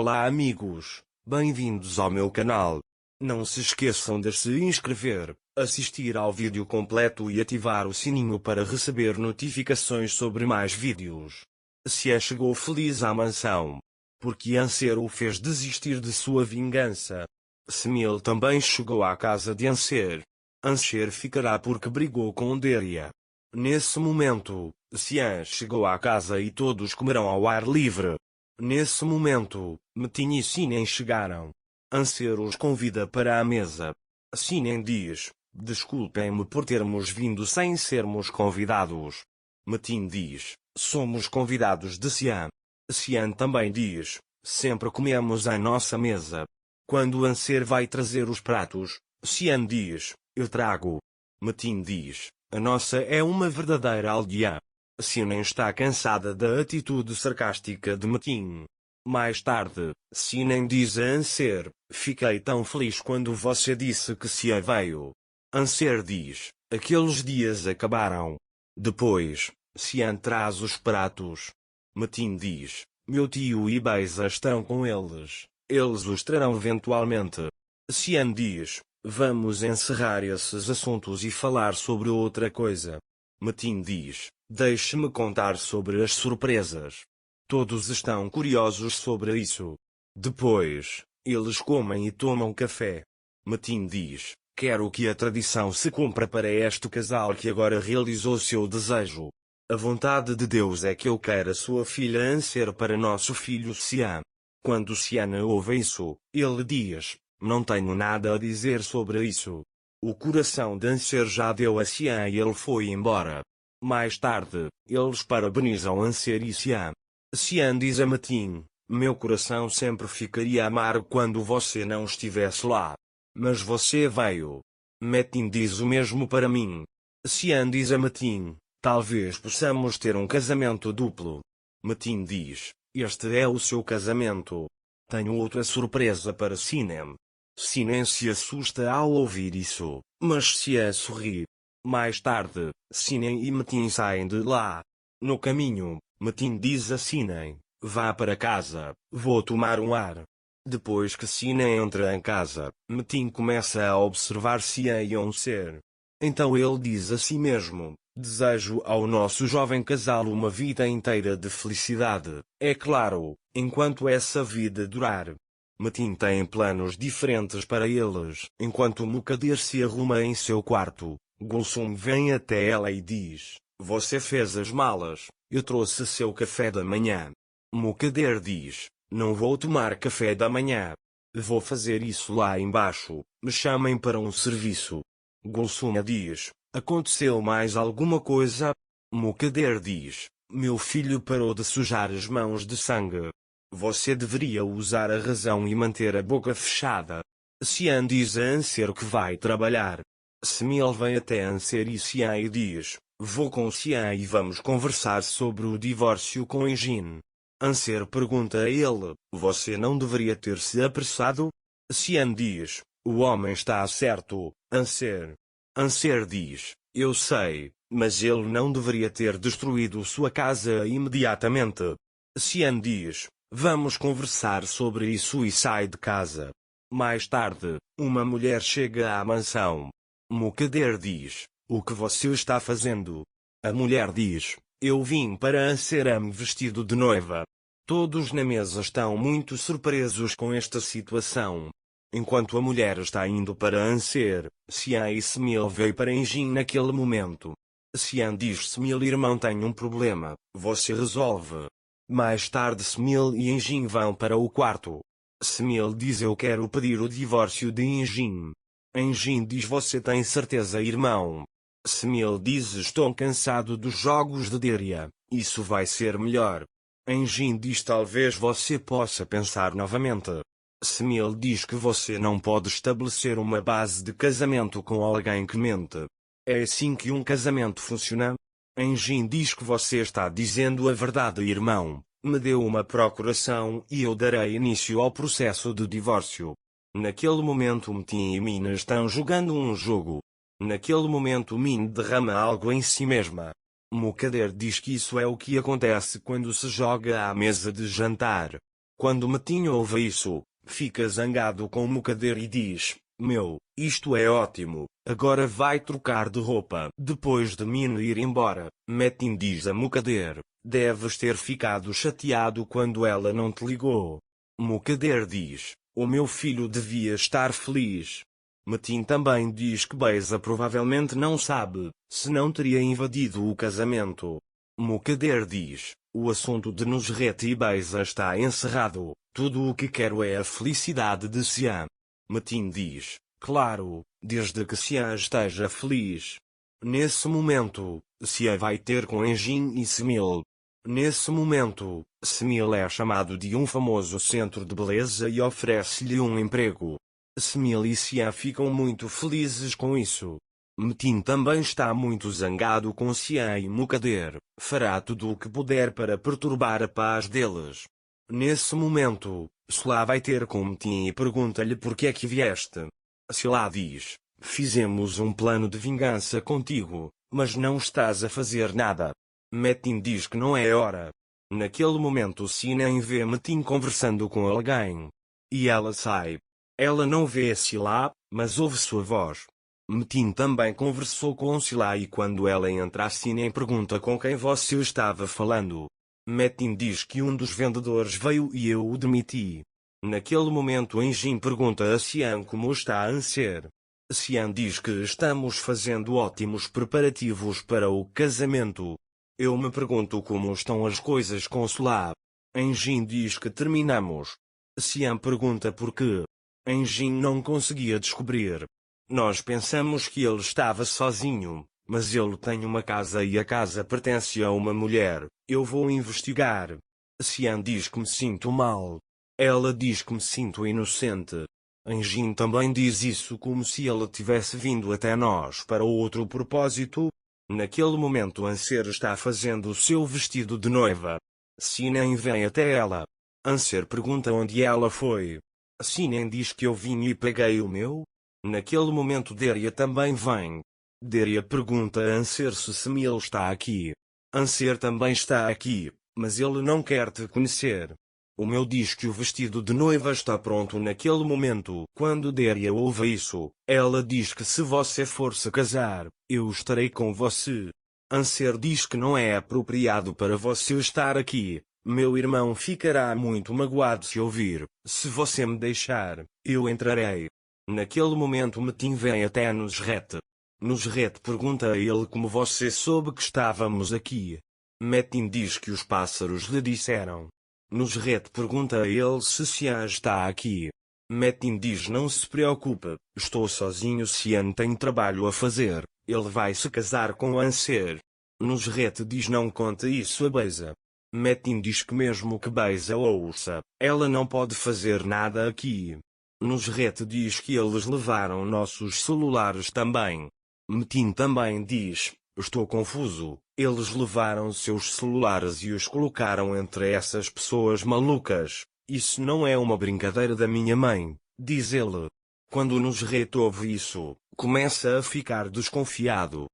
Olá amigos, bem-vindos ao meu canal. Não se esqueçam de se inscrever, assistir ao vídeo completo e ativar o sininho para receber notificações sobre mais vídeos. Cian chegou feliz à mansão, porque Anser o fez desistir de sua vingança. Smil também chegou à casa de Anser. Anser ficará porque brigou com Deria. Nesse momento, Cian chegou à casa e todos comerão ao ar livre. Nesse momento, Metin e Sinem chegaram. Anser os convida para a mesa. Sinem diz: desculpem-me por termos vindo sem sermos convidados. Metin diz: somos convidados de Cian. Cian também diz: sempre comemos à nossa mesa. Quando Anser vai trazer os pratos, Cian diz: eu trago. Metin diz: a nossa é uma verdadeira aldeia. Sinem está cansada da atitude sarcástica de Metin. Mais tarde, Sinem diz a Anser: fiquei tão feliz quando você disse que Cian veio. Anser diz: aqueles dias acabaram. Depois, Cian traz os pratos. Metin diz: meu tio e Beisa estão com eles. Eles os trarão eventualmente. Cian diz: vamos encerrar esses assuntos e falar sobre outra coisa. Metin diz: deixe-me contar sobre as surpresas. Todos estão curiosos sobre isso. Depois, eles comem e tomam café. Metin diz: quero que a tradição se cumpra para este casal que agora realizou seu desejo. A vontade de Deus é que eu queira sua filha Anser para nosso filho Cian. Quando Cian ouve isso, ele diz: não tenho nada a dizer sobre isso. O coração de Anser já deu a Cian e ele foi embora. Mais tarde, eles parabenizam Anser e Cian. Cian diz a Metin: meu coração sempre ficaria amargo quando você não estivesse lá. Mas você veio. Metin diz o mesmo para mim. Cian diz a Metin: talvez possamos ter um casamento duplo. Metin diz: este é o seu casamento. Tenho outra surpresa para Sinem. Sinem se assusta ao ouvir isso, mas Cian sorri. Mais tarde, Sinem e Metin saem de lá. No caminho, Metin diz a Sinem: vá para casa, vou tomar um ar. Depois que Sinem entra em casa, Metin começa a observar Cian e Anser. Então ele diz a si mesmo: desejo ao nosso jovem casal uma vida inteira de felicidade, é claro, enquanto essa vida durar. Metin tem planos diferentes para eles. Enquanto Mukadir se arruma em seu quarto, Gulsum vem até ela e diz: você fez as malas, eu trouxe seu café da manhã. Mukadir diz: não vou tomar café da manhã. Vou fazer isso lá embaixo, me chamem para um serviço. Gulsum diz: aconteceu mais alguma coisa? Mukadir diz: meu filho parou de sujar as mãos de sangue. Você deveria usar a razão e manter a boca fechada. Cian diz a Anser que vai trabalhar. Smil vem até Anser e Cian e diz: vou com Cian e vamos conversar sobre o divórcio com Engin. Anser pergunta a ele: você não deveria ter se apressado? Cian diz: o homem está certo, Anser. Anser diz: eu sei, mas ele não deveria ter destruído sua casa imediatamente. Cian diz: vamos conversar sobre isso e sai de casa. Mais tarde, uma mulher chega à mansão. Mukadir diz: o que você está fazendo? A mulher diz: eu vim para Anser vestido de noiva. Todos na mesa estão muito surpresos com esta situação. Enquanto a mulher está indo para Anser, Cian e Smil veio para Engin naquele momento. Cian diz: Smil irmão tem um problema, você resolve. Mais tarde Smil e Engin vão para o quarto. Smil diz: eu quero pedir o divórcio de Engin. Engin diz: você tem certeza irmão? Smil diz: estou cansado dos jogos de Deria, isso vai ser melhor. Engin diz: talvez você possa pensar novamente. Smil diz que você não pode estabelecer uma base de casamento com alguém que mente. É assim que um casamento funciona? Engin diz que você está dizendo a verdade irmão, me deu uma procuração e eu darei início ao processo de divórcio. Naquele momento Metin e Min estão jogando um jogo. Naquele momento Min derrama algo em si mesma. Mukadir diz que isso é o que acontece quando se joga à mesa de jantar. Quando Metin ouve isso, fica zangado com Mukadder e diz: Meu, isto é ótimo, agora vai trocar de roupa. Depois de Min ir embora, Metin diz a Mukadder: Deves ter ficado chateado quando ela não te ligou. Mukadder diz: O meu filho devia estar feliz. Metin também diz que Beyza provavelmente não sabe, senão teria invadido o casamento. Mukadder diz: O assunto de Nusret e Beyza está encerrado, tudo o que quero é a felicidade de Sian. Metin diz: Claro, desde que Sian esteja feliz. Nesse momento, Sian vai ter com Engin e Semil. Nesse momento, Semil é chamado de um famoso centro de beleza e oferece-lhe um emprego. Semil e Sian ficam muito felizes com isso. Metin também está muito zangado com Sian e Mukadder, fará tudo o que puder para perturbar a paz deles. Nesse momento, Sila vai ter com Metin e pergunta-lhe por que é que vieste. Sila diz: Fizemos um plano de vingança contigo, mas não estás a fazer nada. Metin diz que não é hora. Naquele momento Sinan vê Metin conversando com alguém. E ela sai. Ela não vê Sila, mas ouve sua voz. Metin também conversou com Sila e quando ela entra Sinan pergunta com quem você estava falando. Metin diz que um dos vendedores veio e eu o demiti. Naquele momento Engin pergunta a Sian como está a ser. Sian diz que estamos fazendo ótimos preparativos para o casamento. Eu me pergunto como estão as coisas com Sila. Engin diz que terminamos. Sian pergunta por quê. Engin não conseguia descobrir. Nós pensamos que ele estava sozinho, mas ele tem uma casa e a casa pertence a uma mulher. Eu vou investigar. Sian diz que me sinto mal. Ela diz que me sinto inocente. Engin também diz isso como se ele tivesse vindo até nós para outro propósito. Naquele momento Anser está fazendo o seu vestido de noiva. Sinan vem até ela. Anser pergunta onde ela foi. Sinan diz que eu vim e peguei o meu. Naquele momento Deria também vem. Deria pergunta a Anser se Semil está aqui. Anser também está aqui, mas ele não quer te conhecer. O meu diz que o vestido de noiva está pronto naquele momento. Quando Deria ouve isso, ela diz que se você for se casar, eu estarei com você. Anser diz que não é apropriado para você estar aqui. Meu irmão ficará muito magoado se ouvir. Se você me deixar, eu entrarei. Naquele momento Metin vem até Nusret. Nusret pergunta a ele como você soube que estávamos aqui. Metin diz que os pássaros lhe disseram. Nusret pergunta a ele se Sian está aqui. Metin diz não se preocupe, estou sozinho. Sian tem trabalho a fazer, ele vai se casar com Anser. Nusret diz não conte isso a Beyza. Metin diz que mesmo que Beyza ouça, ela não pode fazer nada aqui. Nusret diz que eles levaram nossos celulares também. Metin também diz: estou confuso, eles levaram seus celulares e os colocaram entre essas pessoas malucas. Isso não é uma brincadeira da minha mãe, diz ele. Quando Nusret ouve isso, começa a ficar desconfiado.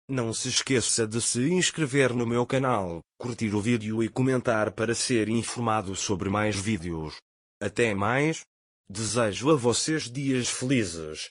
Não se esqueça de se inscrever no meu canal, curtir o vídeo e comentar para ser informado sobre mais vídeos. Até mais! Desejo a vocês dias felizes.